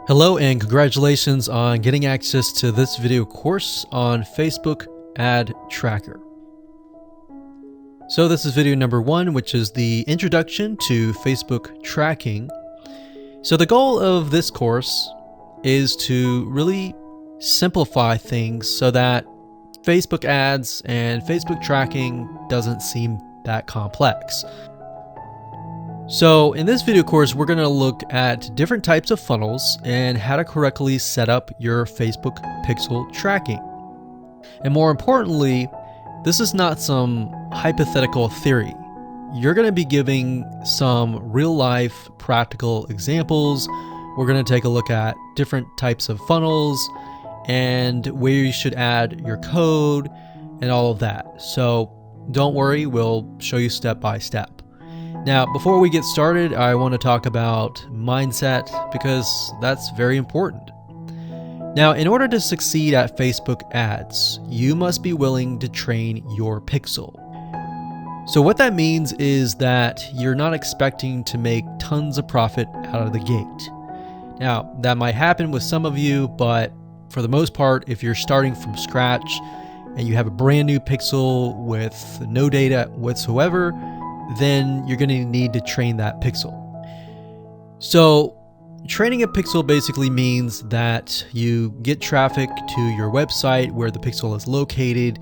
Hello and congratulations on getting access to this video course on Facebook Ad Tracker. So this is video number 1, which is the introduction to Facebook tracking. So the goal of this course is to really simplify things so that Facebook ads and Facebook tracking doesn't seem that complex. So in this video course, we're going to look at different types of funnels and how to correctly set up your Facebook pixel tracking. And more importantly, this is not some hypothetical theory. You're going to be giving some real life practical examples. We're going to take a look at different types of funnels and where you should add your code and all of that. So don't worry, we'll show you step by step. Now, before we get started, I want to talk about mindset because that's very important. Now, in order to succeed at Facebook ads, you must be willing to train your pixel. So what that means is that you're not expecting to make tons of profit out of the gate. Now, that might happen with some of you, but for the most part, if you're starting from scratch and you have a brand new pixel with no data whatsoever, then you're going to need to train that pixel. So training a pixel basically means that you get traffic to your website where the pixel is located,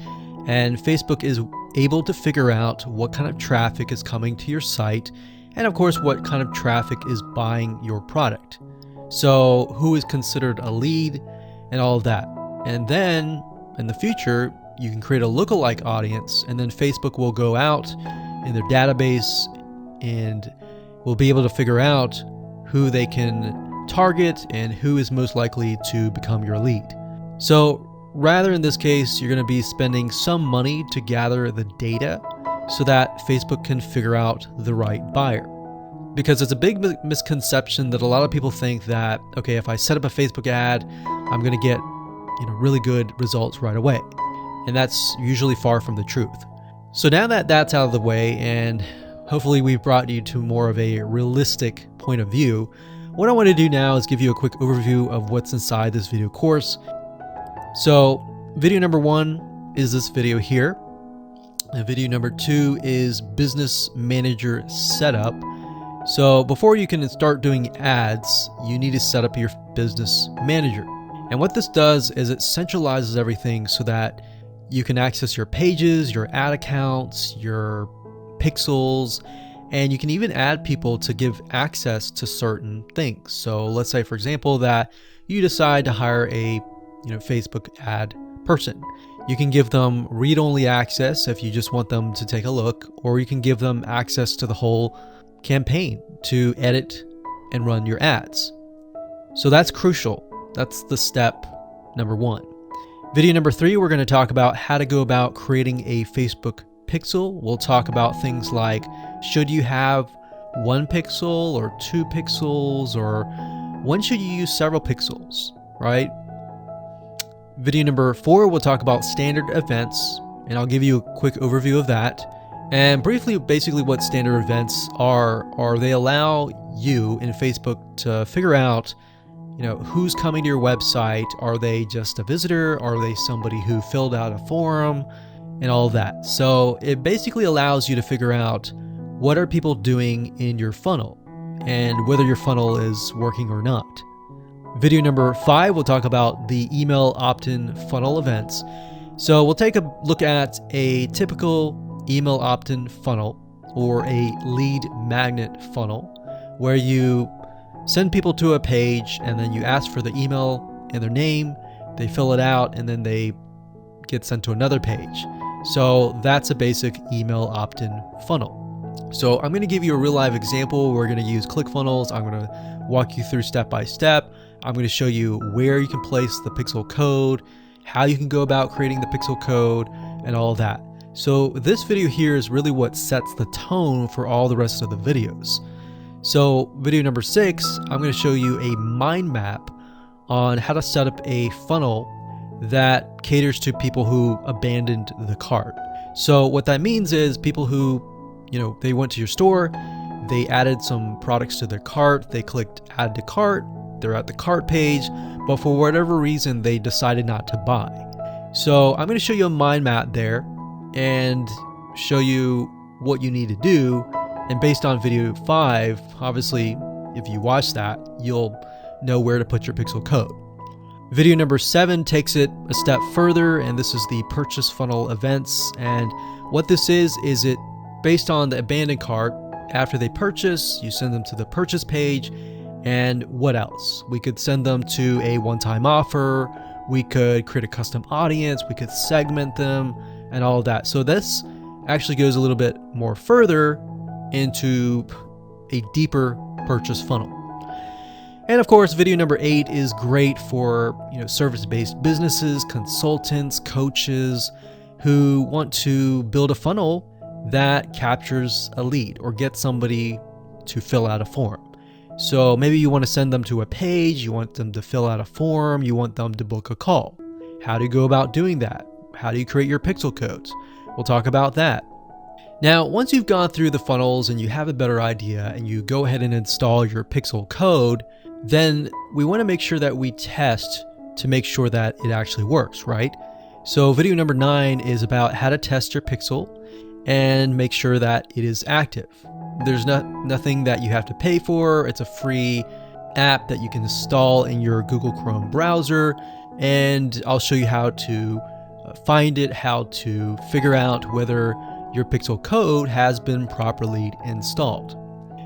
and Facebook is able to figure out what kind of traffic is coming to your site, and of course what kind of traffic is buying your product. So who is considered a lead and all of that. And then in the future, you can create a lookalike audience, and then Facebook will go out in their database and will be able to figure out who they can target and who is most likely to become your lead. So rather in this case, you're going to be spending some money to gather the data so that Facebook can figure out the right buyer. Because it's a big misconception that a lot of people think that, okay, if I set up a Facebook ad, I'm going to get really good results right away. And that's usually far from the truth. So now that that's out of the way, and hopefully we've brought you to more of a realistic point of view, what I want to do now is give you a quick overview of what's inside this video course. So video number 1 is this video here. And video number 2 is Business Manager Setup. So before you can start doing ads, you need to set up your Business Manager. And what this does is it centralizes everything so that you can access your pages, your ad accounts, your pixels, and you can even add people to give access to certain things. So let's say, for example, that you decide to hire a Facebook ad person. You can give them read-only access if you just want them to take a look, or you can give them access to the whole campaign to edit and run your ads. So that's crucial. That's the step number 1. Video number 3, we're going to talk about how to go about creating a Facebook pixel. We'll talk about things like, should you have 1 pixel or 2 pixels, or when should you use several pixels, right? Video number 4, we'll talk about standard events, and I'll give you a quick overview of that. And briefly, basically what standard events are they allow you in Facebook to figure out who's coming to your website. Are they just a visitor? Are they somebody who filled out a forum and all of that? So it basically allows you to figure out what are people doing in your funnel and whether your funnel is working or not. Video number 5, we'll talk about the email opt-in funnel events. So we'll take a look at a typical email opt-in funnel or a lead magnet funnel where you send people to a page and then you ask for the email and their name, they fill it out, and then they get sent to another page. So that's a basic email opt-in funnel. So I'm going to give you a real live example. We're going to use ClickFunnels. I'm going to walk you through step by step. I'm going to show you where you can place the pixel code, how you can go about creating the pixel code, and all of that. So this video here is really what sets the tone for all the rest of the videos. So video number 6, I'm going to show you a mind map on how to set up a funnel that caters to people who abandoned the cart. So what that means is people who, they went to your store, they added some products to their cart, they clicked add to cart, they're at the cart page, but for whatever reason they decided not to buy. So I'm going to show you a mind map there and show you what you need to do. And based on video 5, obviously if you watch that, you'll know where to put your pixel code. Video number 7 takes it a step further, and this is the purchase funnel events. And what this is it based on the abandoned cart. After they purchase, you send them to the purchase page. And what else? We could send them to a one-time offer. We could create a custom audience. We could segment them and all of that. So this actually goes a little bit more further into a deeper purchase funnel. And of course, video number 8 is great for service-based businesses, consultants, coaches who want to build a funnel that captures a lead or gets somebody to fill out a form. So maybe you want to send them to a page, you want them to fill out a form, you want them to book a call. How do you go about doing that? How do you create your pixel codes? We'll talk about that. Now, once you've gone through the funnels and you have a better idea and you go ahead and install your pixel code, then we want to make sure that we test to make sure that it actually works, right? So video number 9 is about how to test your pixel and make sure that it is active. There's nothing that you have to pay for. It's a free app that you can install in your Google Chrome browser, and I'll show you how to find it, how to figure out whether your pixel code has been properly installed.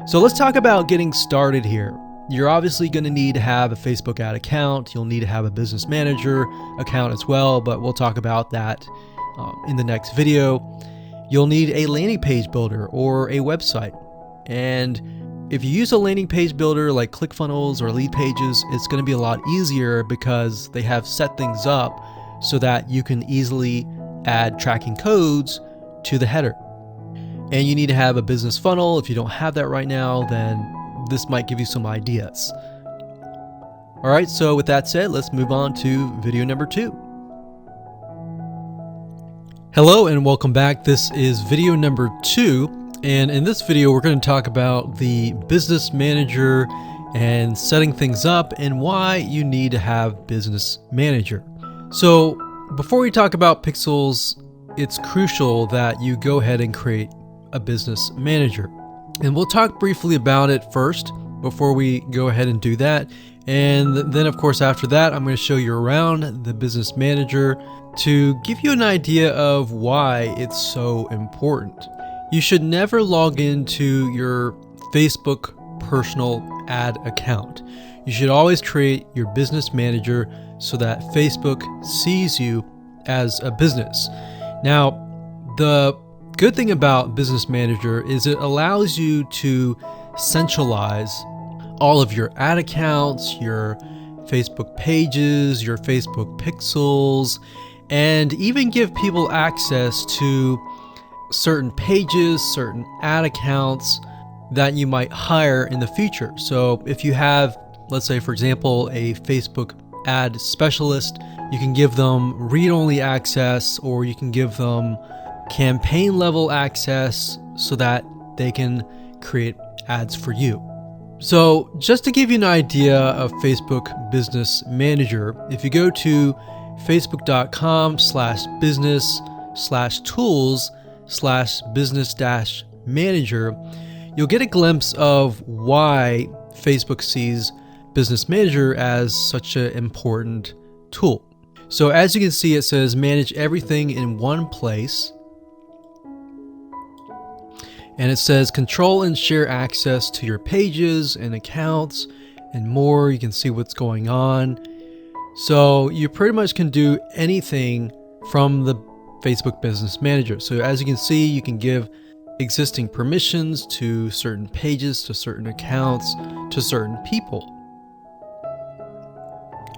So let's talk about getting started here. You're obviously going to need to have a Facebook ad account. You'll need to have a business manager account as well, but we'll talk about that in the next video. You'll need a landing page builder or a website. And if you use a landing page builder like ClickFunnels or Leadpages, it's going to be a lot easier because they have set things up so that you can easily add tracking codes to the header. And you need to have a business funnel. If you don't have that right now, then this might give you some ideas. All right, so with that said, let's move on to video number 2. Hello and welcome back. This is video number 2, and in this video we're going to talk about the business manager and setting things up and why you need to have business manager. So before we talk about pixels, it's crucial that you go ahead and create a business manager. And we'll talk briefly about it first before we go ahead and do that. And then of course after that, I'm going to show you around the business manager to give you an idea of why it's so important. You should never log into your Facebook personal ad account. You should always create your business manager so that Facebook sees you as a business. Now, the good thing about Business Manager is it allows you to centralize all of your ad accounts, your Facebook pages, your Facebook pixels, and even give people access to certain pages, certain ad accounts that you might hire in the future. So if you have, let's say for example, a Facebook ad specialist, you can give them read-only access, or you can give them campaign level access so that they can create ads for you. So just to give you an idea of Facebook Business Manager, if you go to facebook.com/business/tools/business-manager, you'll get a glimpse of why Facebook sees Business Manager as such an important tool. So as you can see, it says manage everything in one place. And it says control and share access to your pages and accounts and more. You can see what's going on. So you pretty much can do anything from the Facebook Business Manager. So as you can see, you can give existing permissions to certain pages, to certain accounts, to certain people.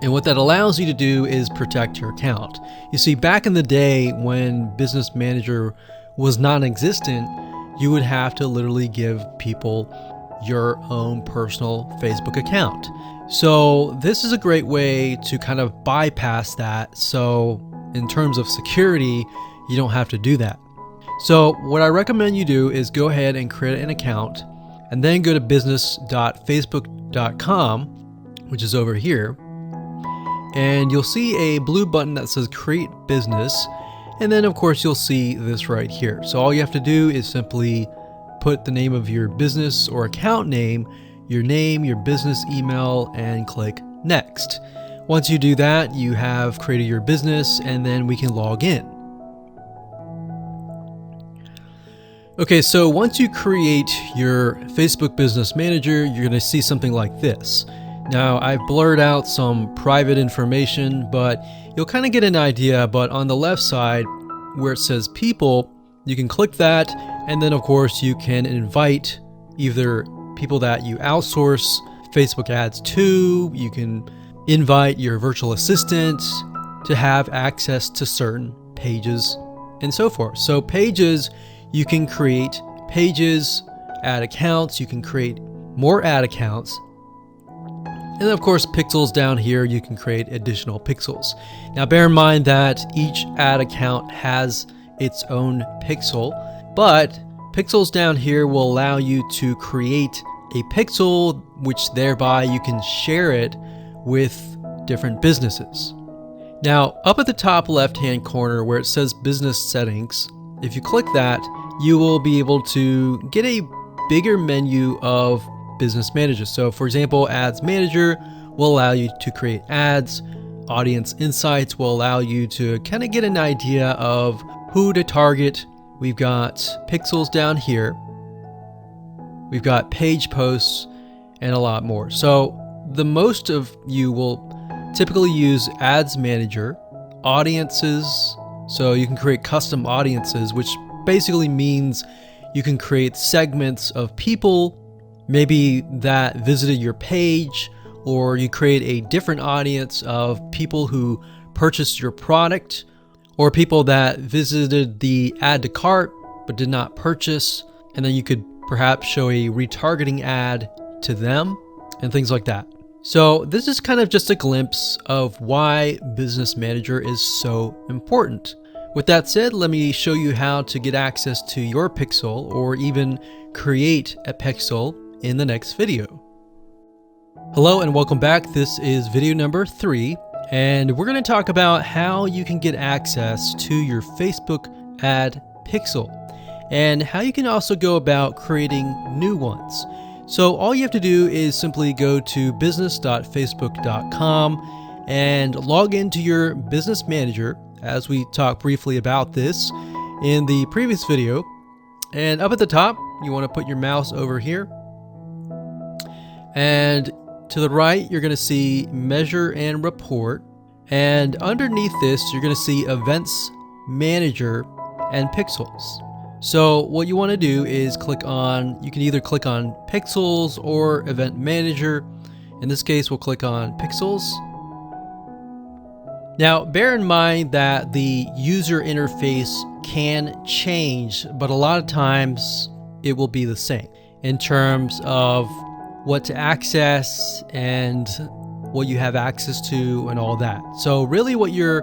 And what that allows you to do is protect your account. You see, back in the day when Business Manager was non-existent, you would have to literally give people your own personal Facebook account. So this is a great way to kind of bypass that. So in terms of security, you don't have to do that. So what I recommend you do is go ahead and create an account and then go to business.facebook.com, which is over here. And you'll see a blue button that says Create Business. And then of course you'll see this right here. So all you have to do is simply put the name of your business or account name, your business email, and click Next. Once you do that, you have created your business, and then we can log in. Okay, so once you create your Facebook Business Manager, you're going to see something like this. Now, I've blurred out some private information, but you'll kind of get an idea. But on the left side, where it says People, you can click that, and then of course you can invite either people that you outsource Facebook ads to. You can invite your virtual assistant to have access to certain pages and so forth. So pages, you can create pages, add accounts, you can create more ad accounts. And then of course, pixels down here, you can create additional pixels. Now bear in mind that each ad account has its own pixel, but pixels down here will allow you to create a pixel, which thereby you can share it with different businesses. Now, up at the top left-hand corner where it says Business Settings, if you click that, you will be able to get a bigger menu of business managers. So for example, Ads Manager will allow you to create ads. Audience Insights will allow you to kind of get an idea of who to target. We've got pixels down here. We've got page posts and a lot more. So the most of you will typically use Ads Manager, audiences. So you can create custom audiences, which basically means you can create segments of people, maybe that visited your page, or you create a different audience of people who purchased your product, or people that visited the add to cart but did not purchase, and then you could perhaps show a retargeting ad to them and things like that. So this is kind of just a glimpse of why Business Manager is so important. With that said, let me show you how to get access to your pixel or even create a pixel in the next video. Hello and welcome back. This is video number 3, and we're going to talk about how you can get access to your Facebook ad pixel and how you can also go about creating new ones. So all you have to do is simply go to business.facebook.com and log into your business manager, as we talked briefly about this in the previous video. And up at the top, you want to put your mouse over here. And to the right, you're going to see Measure and Report. And underneath this, you're going to see Events Manager and Pixels. So what you want to do is click on, you can either click on Pixels or Event Manager. In this case, we'll click on Pixels. Now, bear in mind that the user interface can change, but a lot of times it will be the same in terms of what to access and what you have access to and all that. So really what you're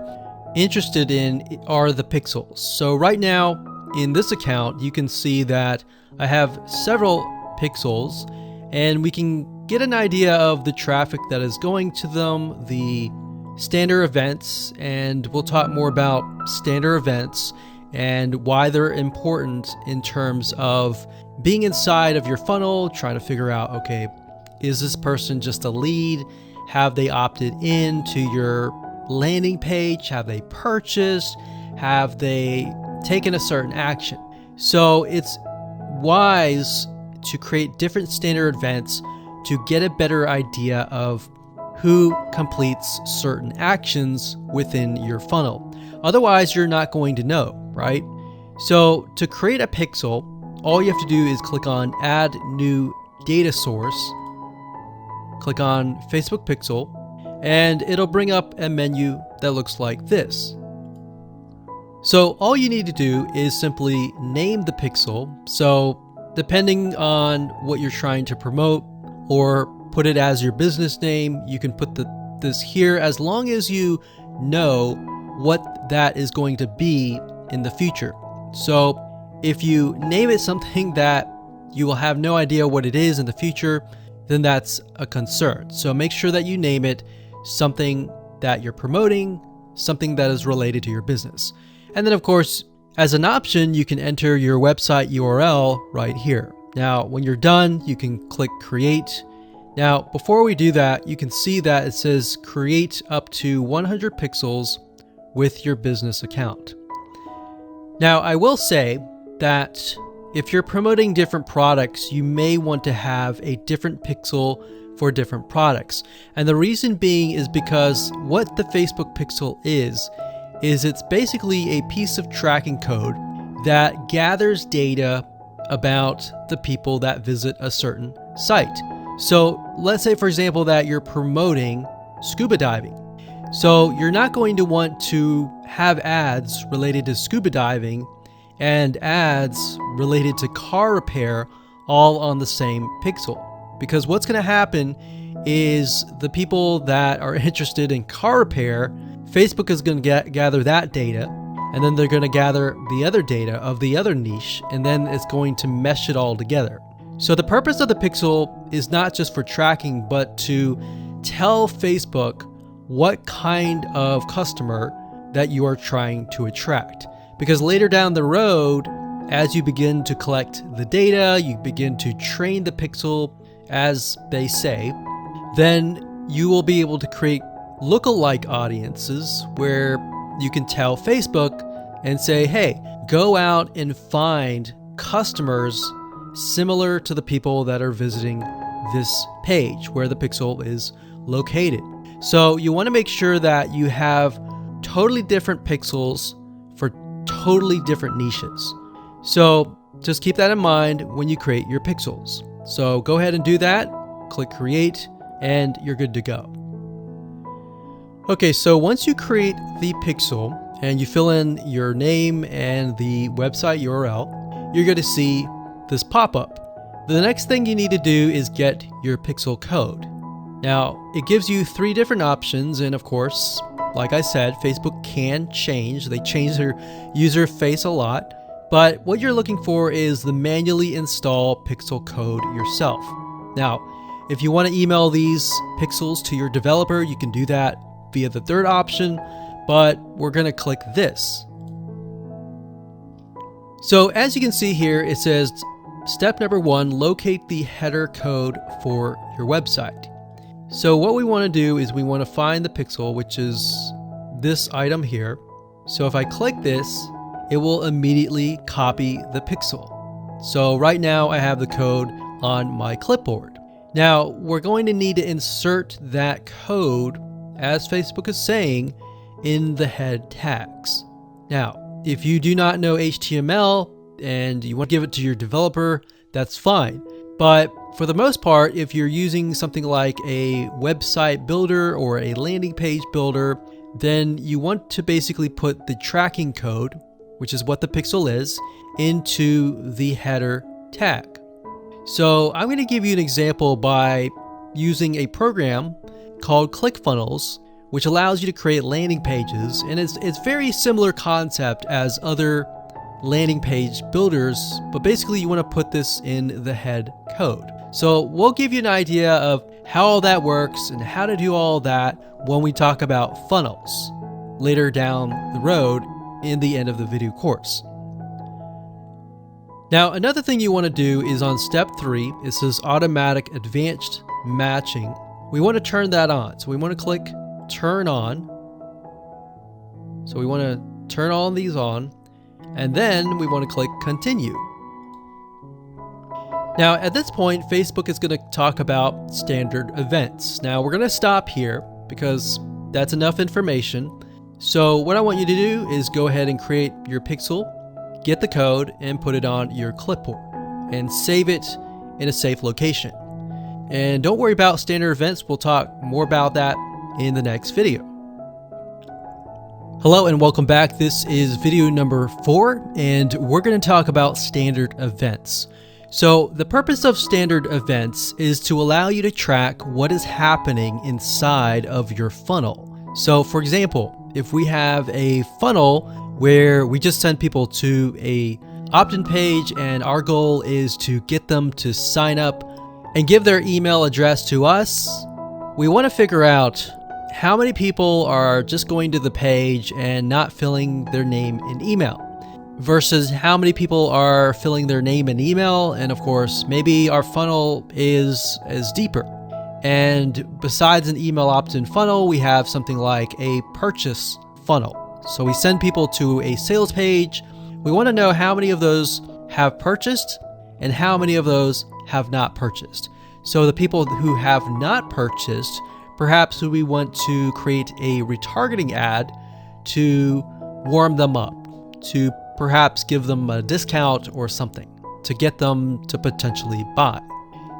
interested in are the pixels. So right now in this account, you can see that I have several pixels, and we can get an idea of the traffic that is going to them, the standard events, and we'll talk more about standard events and why they're important in terms of being inside of your funnel, trying to figure out, okay, is this person just a lead? Have they opted in to your landing page? Have they purchased? Have they taken a certain action? So it's wise to create different standard events to get a better idea of who completes certain actions within your funnel. Otherwise, you're not going to know, right? So to create a pixel, all you have to do is click on Add New Data Source, click on Facebook Pixel, and it'll bring up a menu that looks like this. So all you need to do is simply name the pixel. So depending on what you're trying to promote, or put it as your business name, you can put this here as long as you know what that is going to be in the future. So if you name it something that you will have no idea what it is in the future, then that's a concern. So make sure that you name it something that you're promoting, something that is related to your business. And then of course, as an option, you can enter your website URL right here. Now, when you're done, you can click create. Now, before we do that, you can see that it says create up to 100 pixels with your business account. Now, I will say that if you're promoting different products, you may want to have a different pixel for different products. And the reason being is because what the Facebook pixel is it's basically a piece of tracking code that gathers data about the people that visit a certain site. So let's say, for example, that you're promoting scuba diving. So you're not going to want to have ads related to scuba diving and ads related to car repair all on the same pixel. Because what's going to happen is the people that are interested in car repair, Facebook is going to gather that data, and then they're going to gather the other data of the other niche, and then it's going to mesh it all together. So the purpose of the pixel is not just for tracking, but to tell Facebook what kind of customer that you are trying to attract. Because later down the road, as you begin to collect the data, you begin to train the pixel, as they say, then you will be able to create lookalike audiences where you can tell Facebook and say, hey, go out and find customers similar to the people that are visiting this page where the pixel is located. So you want to make sure that you have totally different pixels for totally different niches. So just keep that in mind when you create your pixels. So go ahead and do that, click create, and you're good to go. Okay, so once you create the pixel and you fill in your name and the website URL, you're going to see this pop-up. The next thing you need to do is get your pixel code. Now, it gives you 3 different options, and of course, like I said, Facebook can change. They change their user face a lot, but what you're looking for is the manually install pixel code yourself. Now, if you want to email these pixels to your developer, you can do that via the 3rd option, but we're going to click this. So as you can see here, it says step number 1, locate the header code for your website. So what we want to do is we want to find the pixel, which is this item here. So if I click this, it will immediately copy the pixel. So right now I have the code on my clipboard. Now we're going to need to insert that code, as Facebook is saying, in the head tags. Now, if you do not know HTML and you want to give it to your developer, that's fine. But for the most part, if you're using something like a website builder or a landing page builder, then you want to basically put the tracking code, which is what the pixel is, into the header tag. So I'm going to give you an example by using a program called ClickFunnels, which allows you to create landing pages. And it's very similar concept as other landing page builders, but basically you want to put this in the head code. So we'll give you an idea of how all that works and how to do all that when we talk about funnels later down the road in the end of the video course. Now, another thing you want to do is on step 3, it says automatic advanced matching. We want to turn that on. So we want to click turn on. So we want to turn all these on, and then we want to click continue. Now, at this point, Facebook is going to talk about standard events. Now, we're going to stop here because that's enough information. So what I want you to do is go ahead and create your pixel, get the code, and put it on your clipboard and save it in a safe location. And don't worry about standard events. We'll talk more about that in the next video. Hello and welcome back. This is video number 4, and we're going to talk about standard events. So the purpose of standard events is to allow you to track what is happening inside of your funnel. So for example, if we have a funnel where we just send people to a opt-in page and our goal is to get them to sign up and give their email address to us, we want to figure out how many people are just going to the page and not filling their name and email versus how many people are filling their name and email. And of course, maybe our funnel is deeper. And besides an email opt-in funnel, we have something like a purchase funnel. So we send people to a sales page. We want to know how many of those have purchased and how many of those have not purchased. So the people who have not purchased, perhaps we want to create a retargeting ad to warm them up, to perhaps give them a discount or something to get them to potentially buy.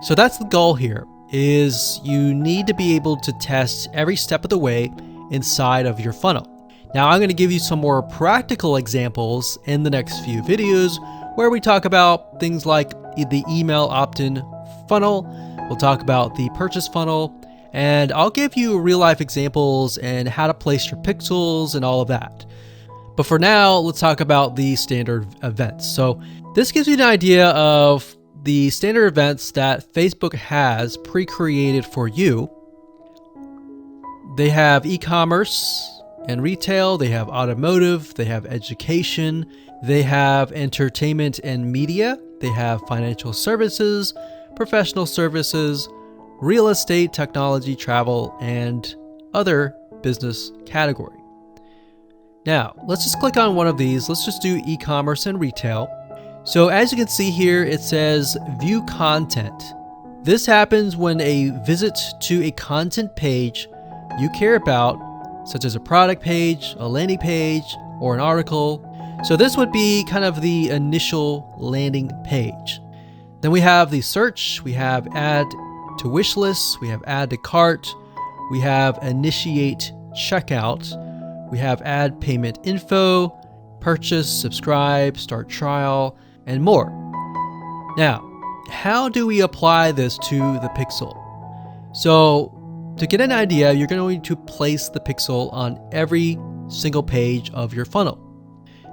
So that's the goal here, is you need to be able to test every step of the way inside of your funnel. Now I'm going to give you some more practical examples in the next few videos where we talk about things like the email opt-in funnel. We'll talk about the purchase funnel, and I'll give you real life examples and how to place your pixels and all of that. But for now, let's talk about the standard events. So this gives you an idea of the standard events that Facebook has pre-created for you. They have e-commerce and retail, they have automotive, they have education, they have entertainment and media, they have financial services, professional services, real estate, technology, travel, and other business category. Now, let's just click on one of these. Let's just do e-commerce and retail. So as you can see here, it says view content. This happens when a visit to a content page you care about, such as a product page, a landing page, or an article. So this would be kind of the initial landing page. Then we have the search, we have add to wish lists, we have add to cart, we have initiate checkout, we have add payment info, purchase, subscribe, start trial, and more. Now, how do we apply this to the pixel? So to get an idea, you're going to place the pixel on every single page of your funnel.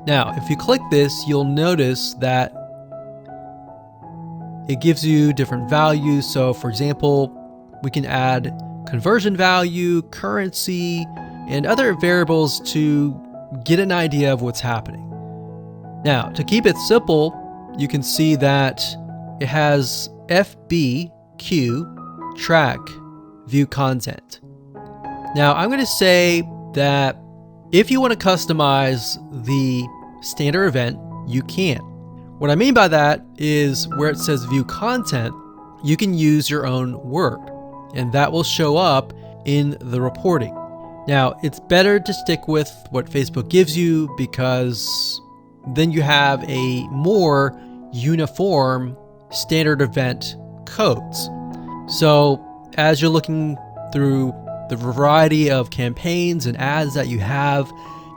Now, if you click this, you'll notice that it gives you different values. So for example, we can add conversion value, currency, and other variables to get an idea of what's happening. Now, to keep it simple, you can see that it has FBQ track view content. Now, I'm going to say that if you want to customize the standard event, you can. What I mean by that is where it says view content, you can use your own word, and that will show up in the reporting. Now, it's better to stick with what Facebook gives you because then you have a more uniform standard event codes. So as you're looking through the variety of campaigns and ads that you have,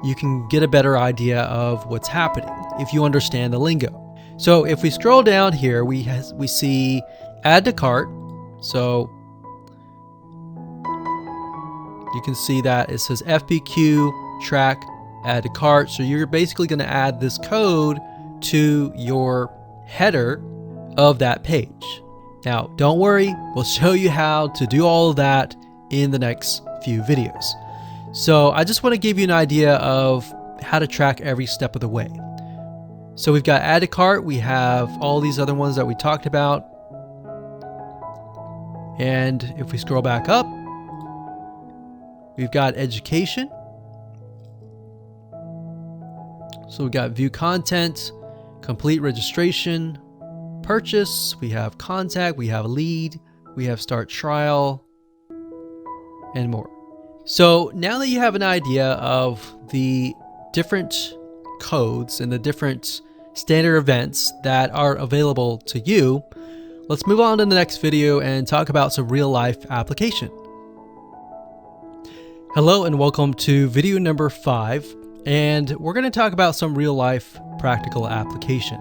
you can get a better idea of what's happening if you understand the lingo. So if we scroll down here, we see add to cart. So you can see that it says FBQ track add to cart. So you're basically going to add this code to your header of that page. Now, don't worry, we'll show you how to do all of that in the next few videos. So I just want to give you an idea of how to track every step of the way. So we've got add to cart, we have all these other ones that we talked about. And if we scroll back up, we've got education. So we've got view content, complete registration, purchase, we have contact, we have lead, we have start trial, and more. So now that you have an idea of the different codes and the different standard events that are available to you, let's move on to the next video and talk about some real life application. Hello and welcome to video number 5, and we're going to talk about some real life practical application.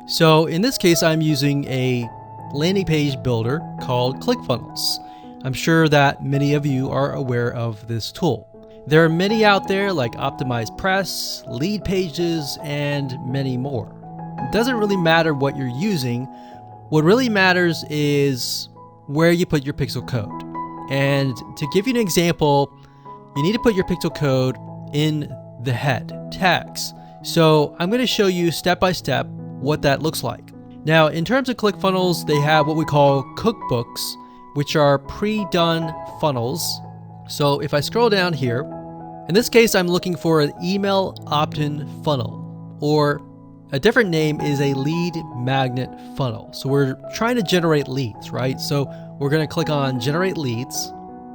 So in this case, I'm using a landing page builder called ClickFunnels. I'm sure that many of you are aware of this tool. There are many out there like OptimizePress, Leadpages, and many more. It doesn't really matter what you're using. What really matters is where you put your pixel code. And to give you an example, you need to put your pixel code in the head tags. So I'm going to show you step by step what that looks like. Now, in terms of ClickFunnels, they have what we call cookbooks, which are pre-done funnels. So if I scroll down here, in this case, I'm looking for an email opt-in funnel, or a different name is a lead magnet funnel. So we're trying to generate leads, right? So we're going to click on generate leads.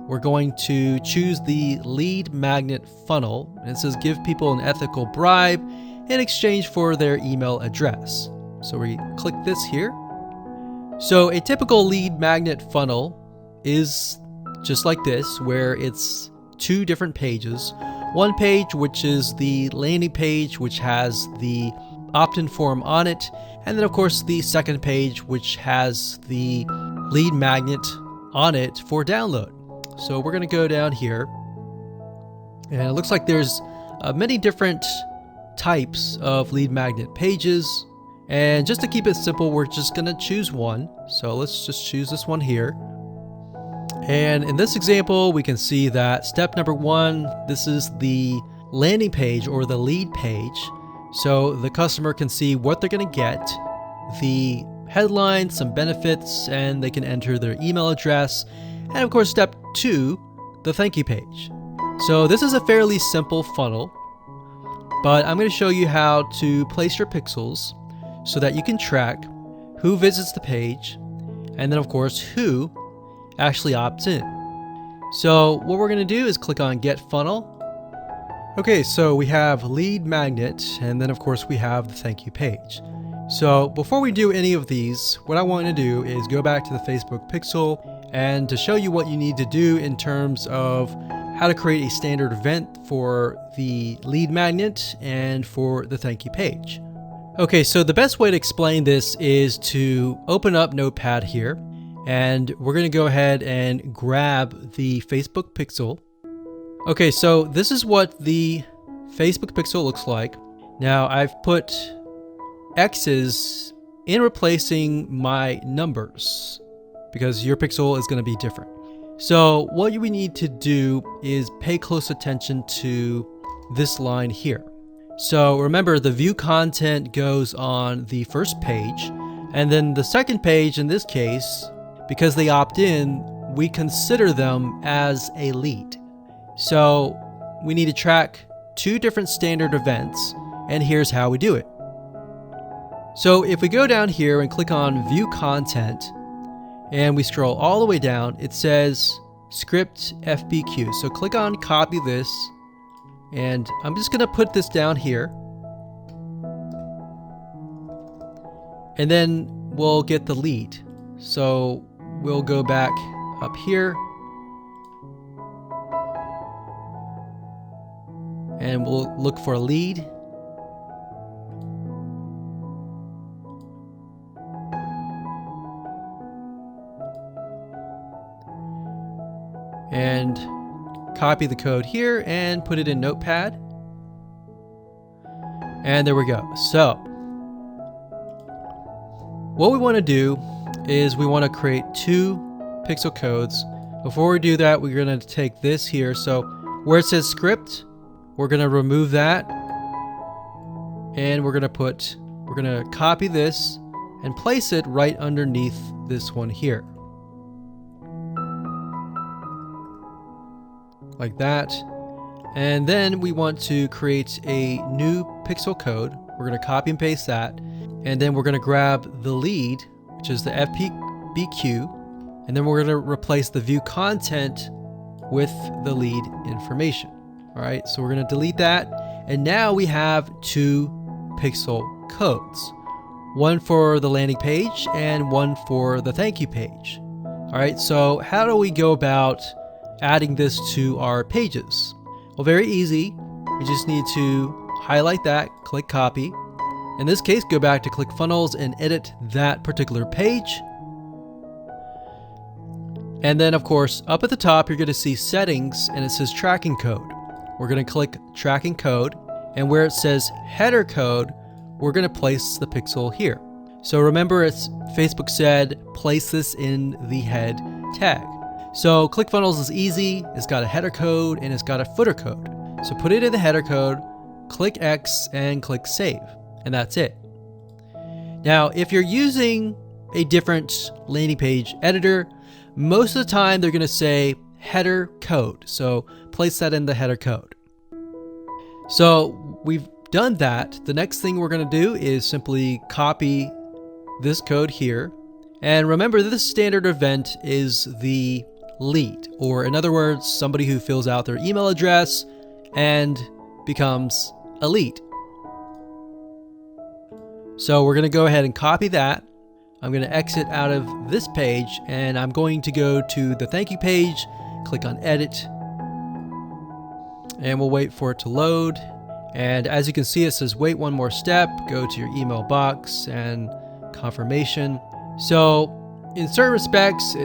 We're going to choose the lead magnet funnel, and it says give people an ethical bribe in exchange for their email address. So we click this here. So a typical lead magnet funnel is just like this, where it's two different pages. One page, which is the landing page, which has the opt-in form on it, and then of course the second page, which has the lead magnet on it for download. So we're going to go down here, and it looks like there's many different types of lead magnet pages. And just to keep it simple, we're just going to choose one. So let's just choose this one here. And in this example, we can see that step number one, this is the landing page or the lead page. So the customer can see what they're going to get, the headline, some benefits, and they can enter their email address. And of course, step two, the thank you page. So this is a fairly simple funnel, but I'm going to show you how to place your pixels so that you can track who visits the page, and then of course who actually opts in. So what we're going to do is click on Get Funnel. Okay, so we have lead magnet, and then of course we have the thank you page. So before we do any of these, what I want to do is go back to the Facebook pixel and to show you what you need to do in terms of how to create a standard event for the lead magnet and for the thank you page. Okay, so the best way to explain this is to open up Notepad here, and we're going to go ahead and grab the Facebook pixel. Okay, so this is what the Facebook pixel looks like. Now I've put X's in replacing my numbers because your pixel is going to be different. So what we need to do is pay close attention to this line here. So remember, the view content goes on the first page, and then the second page in this case, because they opt in, we consider them as a lead. So we need to track two different standard events, and here's how we do it. So if we go down here and click on view content, and we scroll all the way down, it says script FBQ. So click on copy this, and I'm just gonna put this down here, and then we'll get the lead. So we'll go back up here, and we'll look for a lead. And copy the code here and put it in Notepad. And there we go. So what we want to do is we want to create two pixel codes. Before we do that, we're going to take this here. So where it says script, we're going to remove that, and we're going to copy this and place it right underneath this one here. Like that. And then we want to create a new pixel code. We're going to copy and paste that, and then we're going to grab the lead, which is the FBQ, and then we're going to replace the view content with the lead information. All right, so we're going to delete that, and now we have two pixel codes, one for the landing page and one for the thank you page. All right, so how do we go about adding this to our pages? Well, very easy. We just need to highlight that, click copy. In this case, go back to ClickFunnels and edit that particular page. And then of course, up at the top, you're going to see settings, and it says tracking code. We're going to click tracking code, and where it says header code, we're going to place the pixel here. So remember, as Facebook said, place this in the head tag. So ClickFunnels is easy. It's got a header code and it's got a footer code. So put it in the header code, click X and click save, and that's it. Now, if you're using a different landing page editor, most of the time they're going to say header code. So place that in the header code. So we've done that. The next thing we're going to do is simply copy this code here. And remember, this standard event is the lead, or in other words, somebody who fills out their email address and becomes a lead. So we're going to go ahead and copy that. I'm going to exit out of this page and I'm going to go to the thank you page, click on edit, and we'll wait for it to load. And as you can see, it says wait one more step, go to your email box and confirmation. So in certain respects,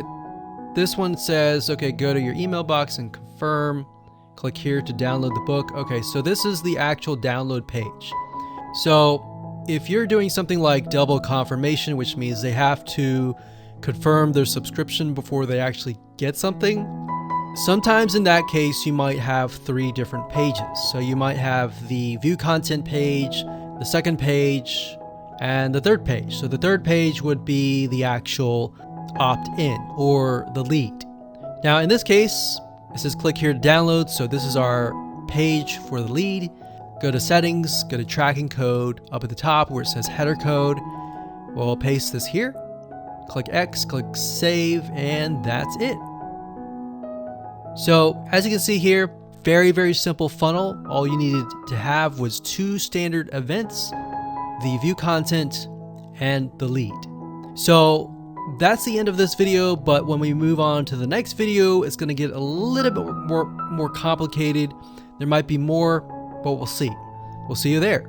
this one says, okay, go to your email box and confirm. Click here to download the book. Okay, so this is the actual download page. So if you're doing something like double confirmation, which means they have to confirm their subscription before they actually get something, sometimes in that case, you might have 3 different pages. So you might have the view content page, the second page, and the third page. So the third page would be the actual opt-in or the lead. Now in this case, it says click here to download. So this is our page for the lead. Go to settings, go to tracking code up at the top where it says header code. We'll paste this here, click X, click save, and that's it. So as you can see here, very, very simple funnel. All you needed to have was 2 standard events, the view content and the lead. So that's the end of this video, but when we move on to the next video, it's going to get a little bit more complicated. There might be more, but we'll see. We'll see you there.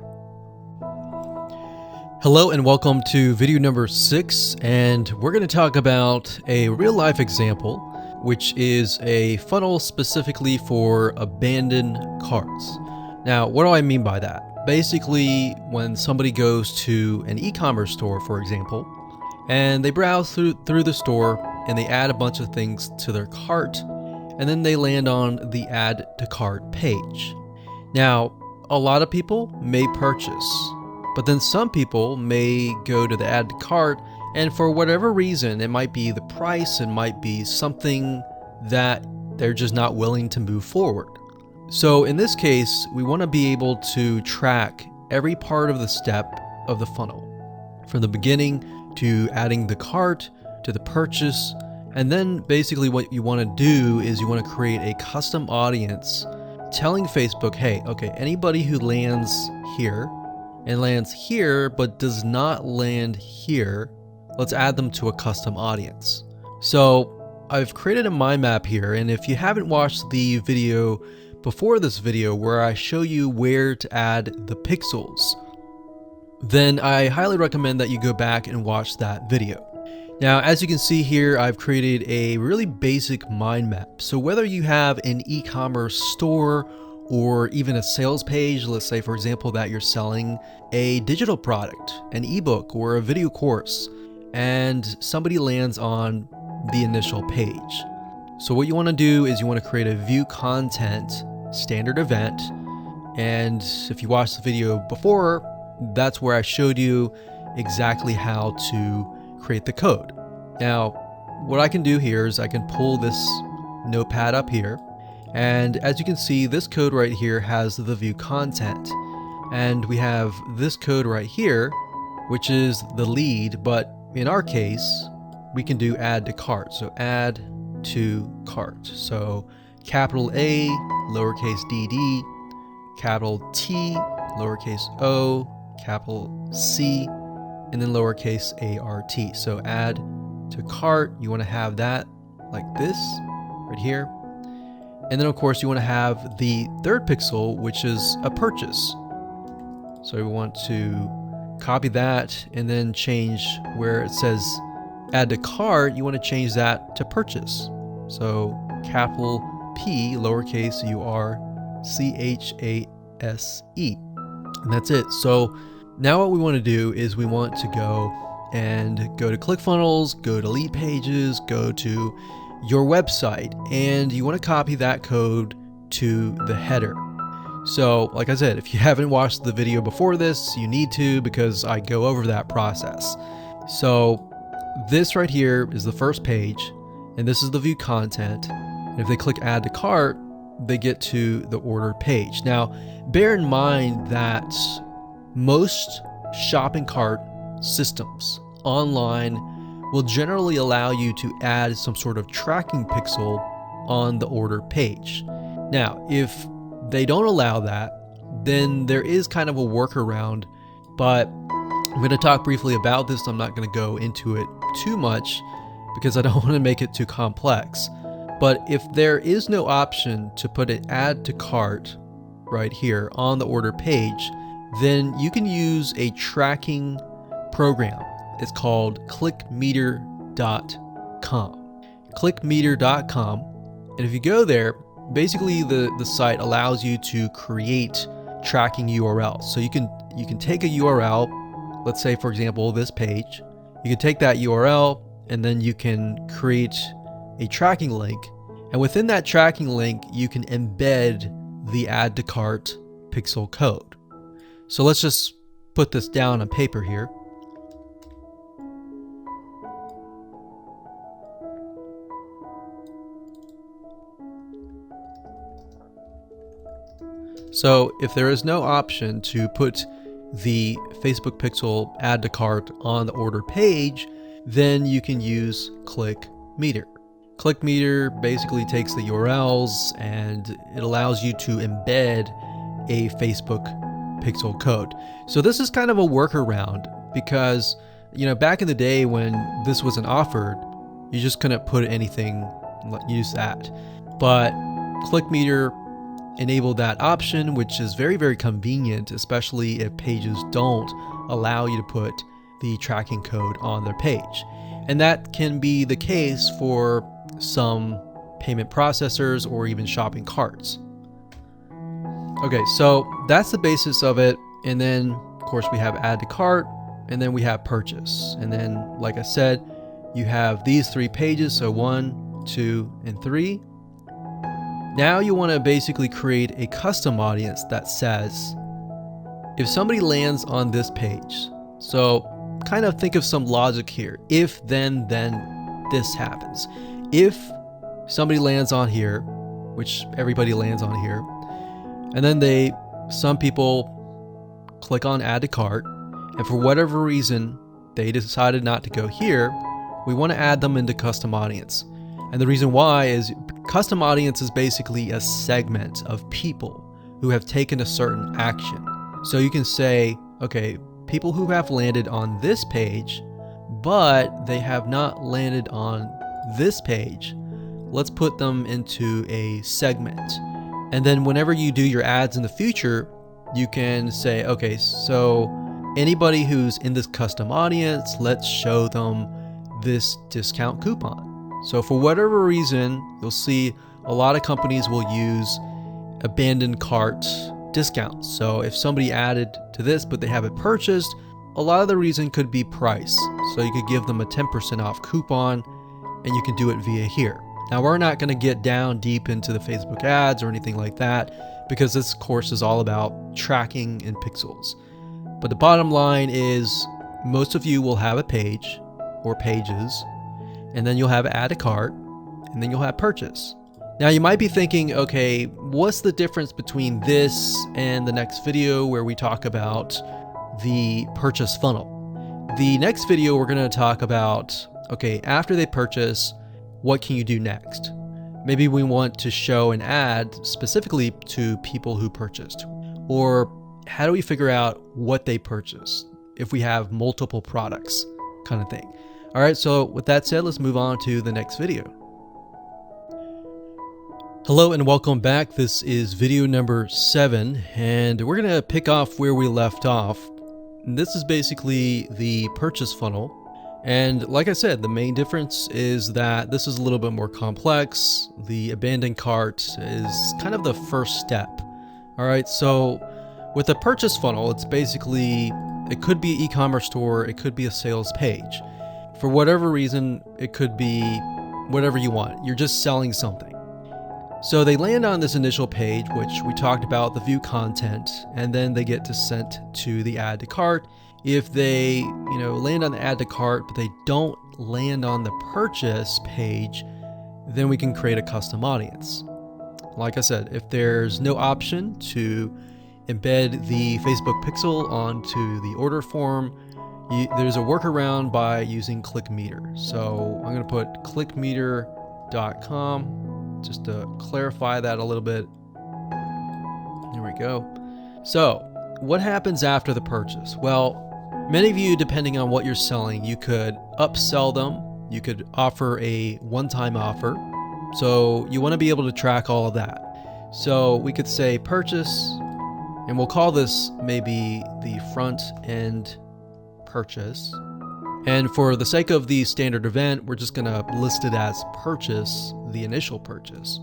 Hello and welcome to video number 6, and we're going to talk about a real life example, which is a funnel specifically for abandoned carts. Now, what do I mean by that? Basically, when somebody goes to an e-commerce store, for example, and they browse through the store and they add a bunch of things to their cart, and then they land on the add to cart page. Now, a lot of people may purchase, but then some people may go to the add to cart, and for whatever reason, it might be the price, it might be something that they're just not willing to move forward. So in this case, we want to be able to track every part of the step of the funnel, from the beginning to adding the cart to the purchase. And then basically what you want to do is you want to create a custom audience telling Facebook, hey, okay, anybody who lands here and lands here but does not land here, let's add them to a custom audience. So I've created a mind map here, and if you haven't watched the video before this video where I show you where to add the pixels, then I highly recommend that you go back and watch that video. Now, as you can see here, I've created a really basic mind map. So whether you have an e-commerce store or even a sales page, let's say for example that you're selling a digital product, an ebook or a video course, and somebody lands on the initial page. So what you want to do is you want to create a view content standard event. And if you watched the video before, that's where I showed you exactly how to create the code. Now, what I can do here is I can pull this notepad up here. And as you can see, this code right here has the view content. And we have this code right here, which is the lead. But in our case, we can do add to cart. So add to cart. So capital A, lowercase dd, capital T, lowercase o, capital C, and then lowercase art. So add to cart, you want to have that like this right here. And then of course you want to have the third pixel, which is a purchase. So we want to copy that and then change where it says add to cart, you want to change that to purchase. So capital P, lowercase urchase. And that's it. So now what we want to do is we want to go and go to ClickFunnels, go to Lead Pages, go to your website, and you want to copy that code to the header. So like I said, if you haven't watched the video before this, you need to, because I go over that process. So this right here is the first page, and this is the view content. And if they click add to cart, they get to the order page. Now, bear in mind that most shopping cart systems online will generally allow you to add some sort of tracking pixel on the order page. Now, if they don't allow that, then there is kind of a workaround, but I'm going to talk briefly about this. I'm not going to go into it too much because I don't want to make it too complex. But if there is no option to put an add to cart right here on the order page, then you can use a tracking program. It's called clickmeter.com. Clickmeter.com. And if you go there, basically the site allows you to create tracking URLs. So you can take a URL, let's say for example this page. You can take that URL and then you can create a tracking link. And within that tracking link, you can embed the add to cart pixel code. So let's just put this down on paper here. So if there is no option to put the Facebook pixel add to cart on the order page, then you can use ClickMeter. ClickMeter basically takes the URLs and it allows you to embed a Facebook pixel code. So this is kind of a workaround because, back in the day when this wasn't offered, you just couldn't put anything, use that. But ClickMeter enabled that option, which is very, very convenient, especially if pages don't allow you to put the tracking code on their page. And that can be the case for some payment processors or even shopping carts. Okay, so that's the basis of it. And then of course we have add to cart, and then we have purchase. And then, like I said, you have these three pages. So 1, 2, and 3. Now you want to basically create a custom audience that says, if somebody lands on this page, so kind of think of some logic here. If then this happens. If somebody lands on here, which everybody lands on here, and then some people click on add to cart, and for whatever reason they decided not to go here, we want to add them into custom audience. And the reason why is custom audience is basically a segment of people who have taken a certain action. So you can say, okay, people who have landed on this page, but they have not landed on this page, let's put them into a segment. And then whenever you do your ads in the future, you can say, okay, so anybody who's in this custom audience, let's show them this discount coupon. So for whatever reason, you'll see a lot of companies will use abandoned cart discounts. So if somebody added to this but they haven't purchased, a lot of the reason could be price. So you could give them a 10% off coupon, and you can do it via here. Now we're not going to get down deep into the Facebook ads or anything like that, because this course is all about tracking in pixels. But the bottom line is most of you will have a page or pages, and then you'll have add to cart, and then you'll have purchase. Now you might be thinking, okay, what's the difference between this and the next video where we talk about the purchase funnel? The next video we're going to talk about, okay, after they purchase, what can you do next? Maybe we want to show an ad specifically to people who purchased. Or how do we figure out what they purchased if we have multiple products, kind of thing. All right, so with that said, let's move on to the next video. Hello and welcome back. This is video number 7, and we're going to pick off where we left off. This is basically the purchase funnel. And like I said, the main difference is that this is a little bit more complex. The abandoned cart is kind of the first step. All right, so with the purchase funnel, it's basically It could be an e-commerce store, it could be a sales page. For whatever reason, it could be whatever you want. You're just selling something. So they land on this initial page, which we talked about, the view content, and then they get sent to the add to cart. If they, land on the add to cart, but they don't land on the purchase page, then we can create a custom audience. Like I said, if there's no option to embed the Facebook pixel onto the order form, there's a workaround by using ClickMeter. So I'm going to put clickmeter.com just to clarify that a little bit. There we go. So what happens after the purchase? Well, many of you, depending on what you're selling, you could upsell them. You could offer a one-time offer. So you want to be able to track all of that. So we could say purchase, and we'll call this maybe the front end purchase. And for the sake of the standard event, we're just going to list it as purchase, the initial purchase.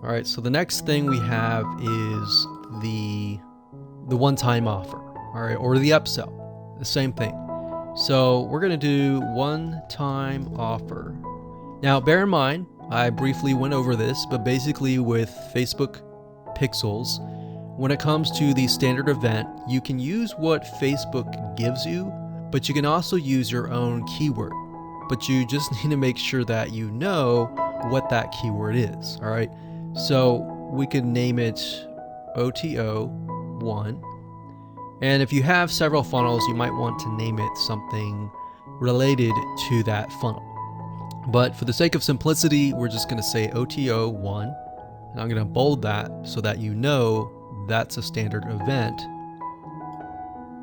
All right, so the next thing we have is the one-time offer, all right, or the upsell, the same thing. So we're going to do one-time offer. Now, bear in mind, I briefly went over this, but basically with Facebook pixels, when it comes to the standard event, you can use what Facebook gives you, but you can also use your own keyword. But you just need to make sure that you know what that keyword is, all right? So we could name it OTO1. And if you have several funnels, you might want to name it something related to that funnel. But for the sake of simplicity, we're just going to say OTO1. And I'm going to bold that so that you know that's a standard event.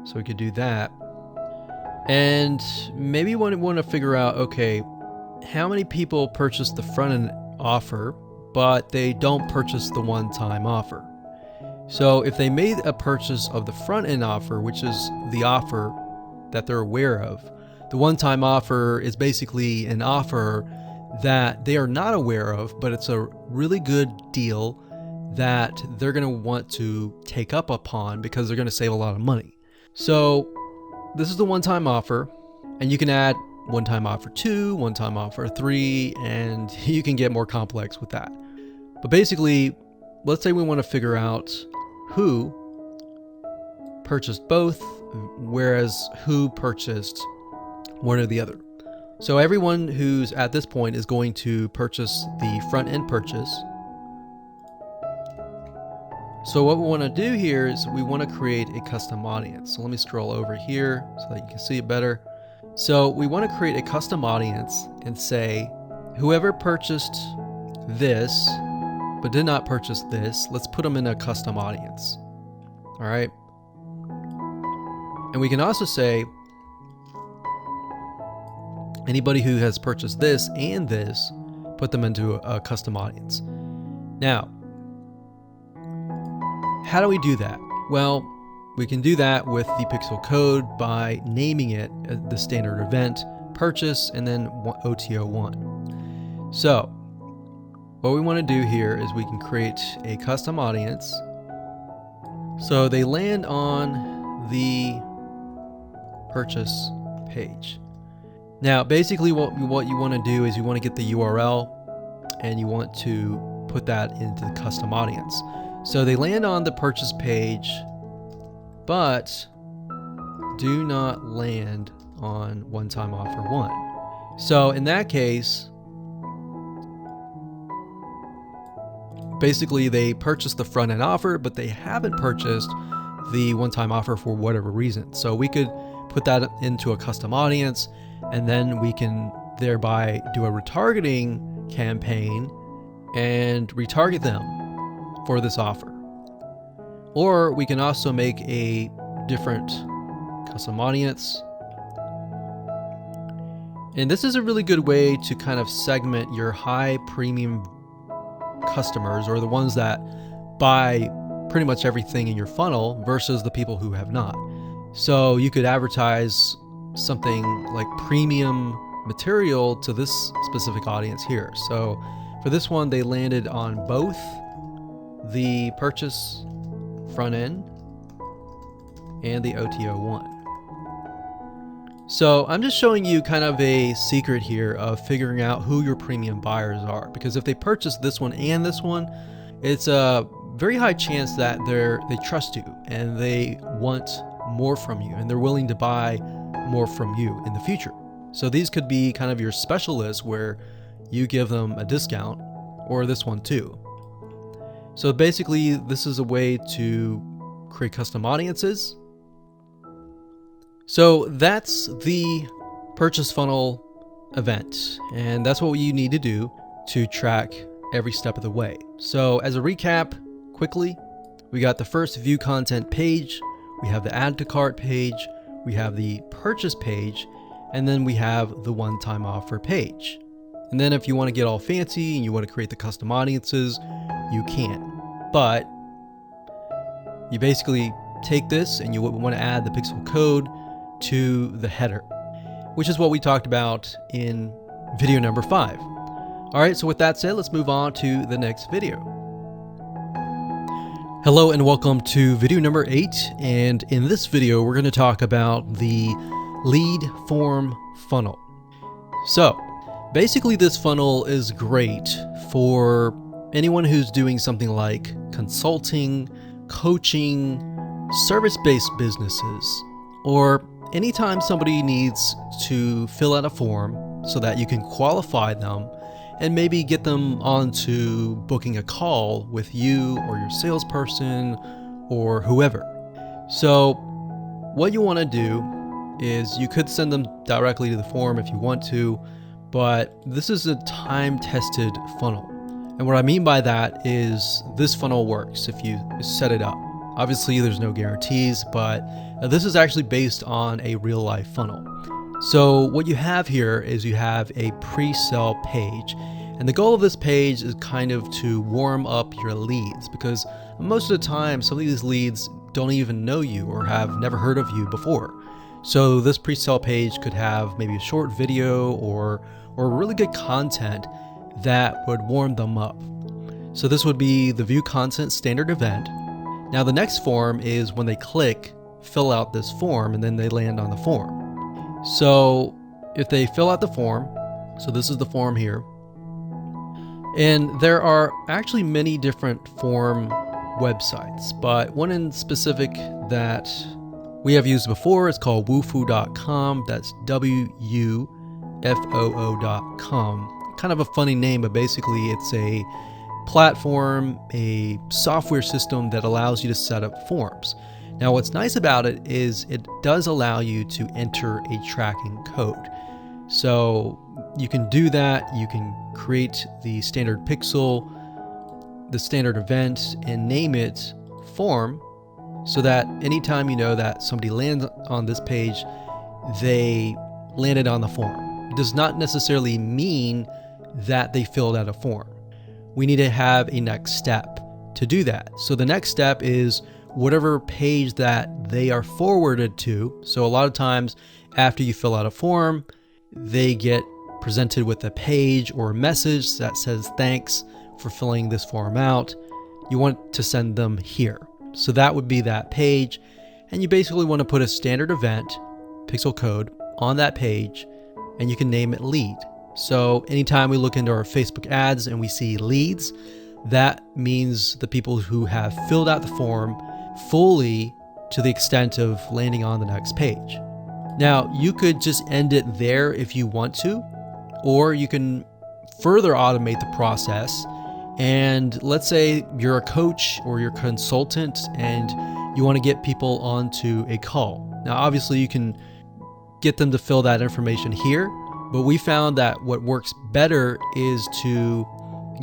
So we could do that. And maybe you want to figure out, okay, how many people purchase the front end offer, but they don't purchase the one-time offer. So if they made a purchase of the front end offer, which is the offer that they're aware of, the one-time offer is basically an offer that they are not aware of, but it's a really good deal that they're going to want to take up upon because they're going to save a lot of money. So this is the one-time offer, and you can add one-time offer 2, one-time offer 3, and you can get more complex with that. But basically, let's say we want to figure out who purchased both, whereas who purchased one or the other. So everyone who's at this point is going to purchase the front end purchase. So what we want to do here is we want to create a custom audience. So let me scroll over here so that you can see it better. So we want to create a custom audience and say, whoever purchased this but did not purchase this, let's put them in a custom audience. All right. And we can also say, anybody who has purchased this and this, put them into a custom audience. Now, how do we do that? Well, we can do that with the pixel code by naming it the standard event purchase and then OTO1. So what we want to do here is we can create a custom audience. So they land on the purchase page. Now, basically what you want to do is you want to get the URL and you want to put that into the custom audience. So they land on the purchase page, but do not land on one-time offer 1. So in that case, basically they purchased the front end offer, but they haven't purchased the one-time offer for whatever reason. So we could put that into a custom audience, and then we can thereby do a retargeting campaign and retarget them for this offer. Or we can also make a different custom audience. And this is a really good way to kind of segment your high premium customers, or the ones that buy pretty much everything in your funnel versus the people who have not. So you could advertise something like premium material to this specific audience here. So for this one, they landed on both the purchase front end and the OTO1. So I'm just showing you kind of a secret here of figuring out who your premium buyers are, because if they purchase this one and this one, it's a very high chance that they trust you and they want more from you and they're willing to buy more from you in the future. So these could be kind of your specialists where you give them a discount, or this one too. So basically this is a way to create custom audiences. So that's the purchase funnel event, and that's what you need to do to track every step of the way. So as a recap, quickly, we got the first view content page, we have the add to cart page, we have the purchase page, and then we have the one-time offer page. And then if you want to get all fancy and you want to create the custom audiences, you can. But you basically take this and you want to add the pixel code to the header, which is what we talked about in video number 5. All right, so with that said, let's move on to the next video. Hello and welcome to video number 8, and in this video we're going to talk about the lead form funnel. So basically this funnel is great for anyone who's doing something like consulting, coaching, service-based businesses, or anytime somebody needs to fill out a form so that you can qualify them and maybe get them onto booking a call with you or your salesperson or whoever. So what you want to do is you could send them directly to the form if you want to, but this is a time-tested funnel. And what I mean by that is this funnel works if you set it up. Obviously, there's no guarantees, but this is actually based on a real-life funnel. So what you have here is you have a pre-sale page, and the goal of this page is kind of to warm up your leads, because most of the time some of these leads don't even know you or have never heard of you before. So this pre-sale page could have maybe a short video or really good content that would warm them up. So this would be the view content standard event. Now the next form is when they click, fill out this form, and then they land on the form. So if they fill out the form, so this is the form here, and there are actually many different form websites, but one in specific that we have used before is called wufoo.com. That's WUFOO.com. Kind of a funny name, but basically it's a platform, a software system that allows you to set up forms. Now what's nice about it is it does allow you to enter a tracking code. So you can do that, you can create the standard pixel, the standard event, and name it form, so that anytime you know that somebody lands on this page, they landed on the form. It does not necessarily mean that they filled out a form. We need to have a next step to do that. So the next step is whatever page that they are forwarded to. So a lot of times after you fill out a form, they get presented with a page or a message that says, thanks for filling this form out. You want to send them here. So that would be that page. And you basically want to put a standard event, pixel code, on that page, and you can name it lead. So anytime we look into our Facebook ads and we see leads, that means the people who have filled out the form fully to the extent of landing on the next page. Now, you could just end it there if you want to, or you can further automate the process. And let's say you're a coach or you're a consultant and you want to get people onto a call. Now, obviously you can get them to fill that information here, but we found that what works better is to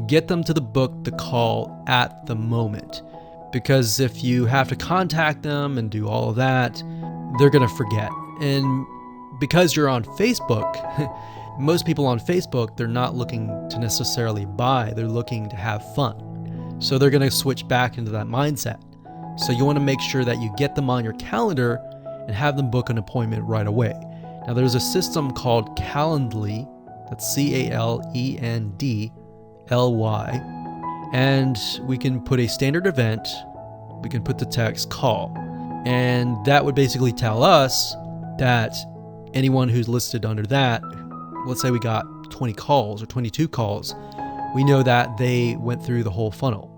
get them to book the call at the moment. Because if you have to contact them and do all of that, they're going to forget. And because you're on Facebook, most people on Facebook, they're not looking to necessarily buy, they're looking to have fun. So they're going to switch back into that mindset. So you want to make sure that you get them on your calendar and have them book an appointment right away. Now there's a system called Calendly, that's Calendly, and we can put a standard event. We can put the text call, and that would basically tell us that anyone who's listed under that, let's say we got 20 calls or 22 calls, we know that they went through the whole funnel.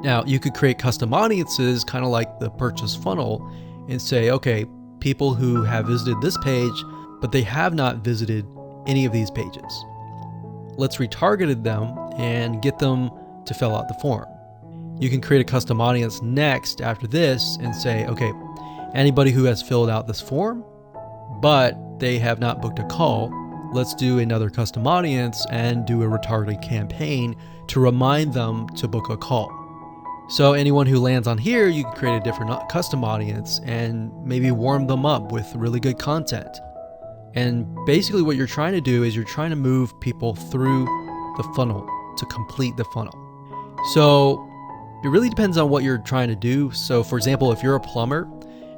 Now, you could create custom audiences, kind of like the purchase funnel, and say, okay, people who have visited this page, but they have not visited any of these pages. Let's retarget them and get them to fill out the form. You can create a custom audience next after this and say, okay, anybody who has filled out this form, but they have not booked a call, let's do another custom audience and do a retargeting campaign to remind them to book a call. So anyone who lands on here, you can create a different custom audience and maybe warm them up with really good content. And basically what you're trying to do is you're trying to move people through the funnel to complete the funnel. So it really depends on what you're trying to do. So for example, if you're a plumber,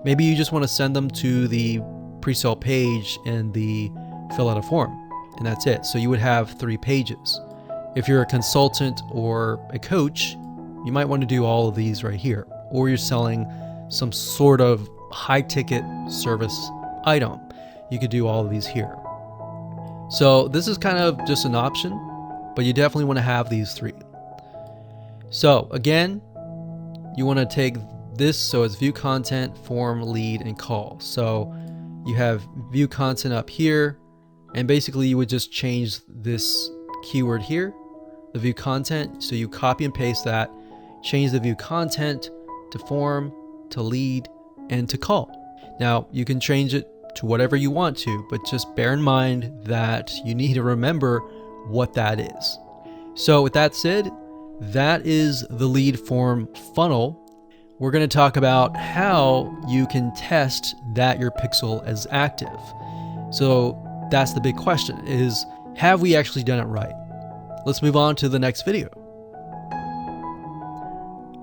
maybe you just want to send them to the pre-sale page and the fill out a form, and that's it. So you would have 3 pages. If you're a consultant or a coach, you might want to do all of these right here. Or you're selling some sort of high ticket service item, you could do all of these here. So this is kind of just an option, but you definitely want to have these 3. So again, you want to take this, so it's view content, form, lead, and call. So you have view content up here, and basically you would just change this keyword here, the view content. So you copy and paste that, change the view content to form, to lead, and to call. Now you can change it to whatever you want to, but just bear in mind that you need to remember what that is. So with that said, that is the lead form funnel. We're going to talk about how you can test that your pixel is active. So that's the big question, is have we actually done it right? Let's move on to the next video.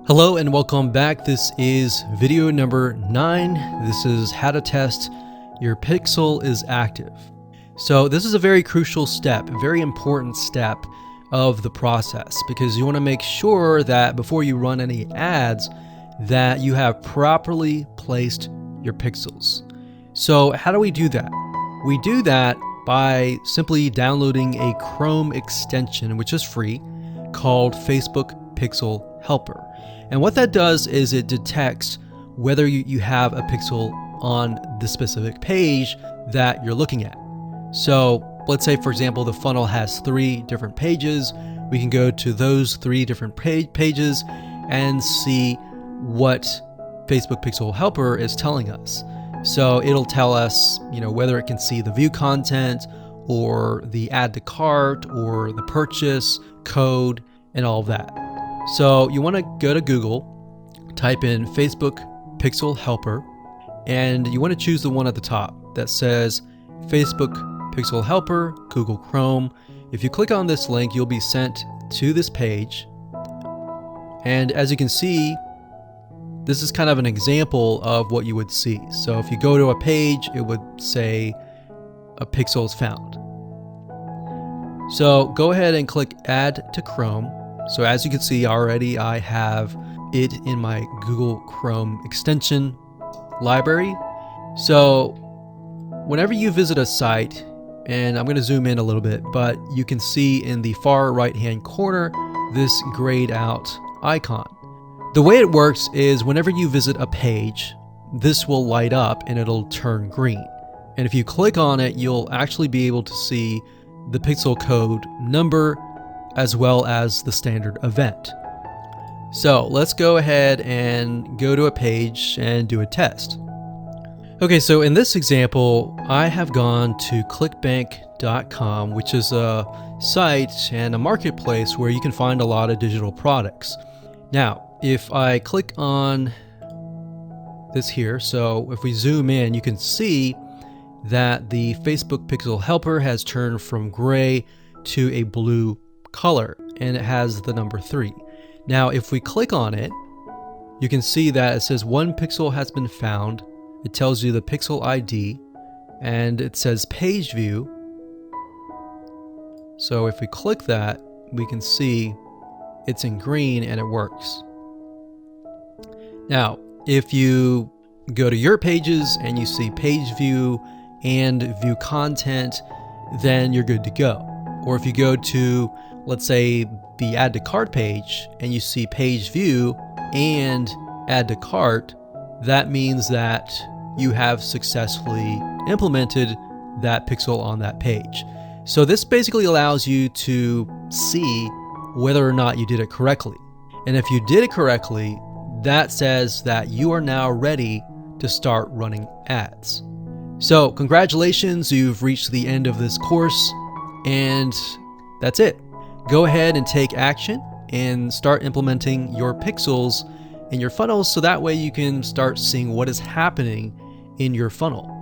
Hello and welcome back. This is video number 9. This is how to test your pixel is active. So this is a very crucial step, a very important step of the process, because you want to make sure that before you run any ads that you have properly placed your pixels. So how do we do that? We do that by simply downloading a Chrome extension, which is free, called Facebook Pixel Helper. And what that does is it detects whether you have a pixel on the specific page that you're looking at. So let's say, for example, the funnel has 3 different pages. We can go to those 3 different pages and see what Facebook Pixel Helper is telling us. So it'll tell us, whether it can see the view content or the add to cart or the purchase code and all of that. So you want to go to Google, type in Facebook Pixel Helper, and you want to choose the one at the top that says Facebook Pixel Helper, Google Chrome. If you click on this link, you'll be sent to this page. And as you can see, this is kind of an example of what you would see. So if you go to a page, it would say a pixel is found. So go ahead and click Add to Chrome. So as you can see already, I have it in my Google Chrome extension library. So whenever you visit a site, and I'm going to zoom in a little bit, but you can see in the far right hand corner this grayed out icon. The way it works is whenever you visit a page, this will light up and it'll turn green. And if you click on it, you'll actually be able to see the pixel code number as well as the standard event. So let's go ahead and go to a page and do a test. Okay, so in this example, I have gone to clickbank.com, which is a site and a marketplace where you can find a lot of digital products. Now, if I click on this here, so if we zoom in, you can see that the Facebook Pixel Helper has turned from gray to a blue color, and it has the number 3. Now, if we click on it, you can see that it says 1 pixel has been found. It tells you the pixel ID, and it says page view. So if we click that, we can see it's in green and it works. Now, if you go to your pages and you see page view and view content, then you're good to go. Or if you go to, let's say, the add to cart page and you see page view and add to cart, that means that you have successfully implemented that pixel on that page. So this basically allows you to see whether or not you did it correctly. And if you did it correctly, that says that you are now ready to start running ads. So congratulations, you've reached the end of this course, and that's it. Go ahead and take action and start implementing your pixels in your funnels so that way you can start seeing what is happening in your funnel.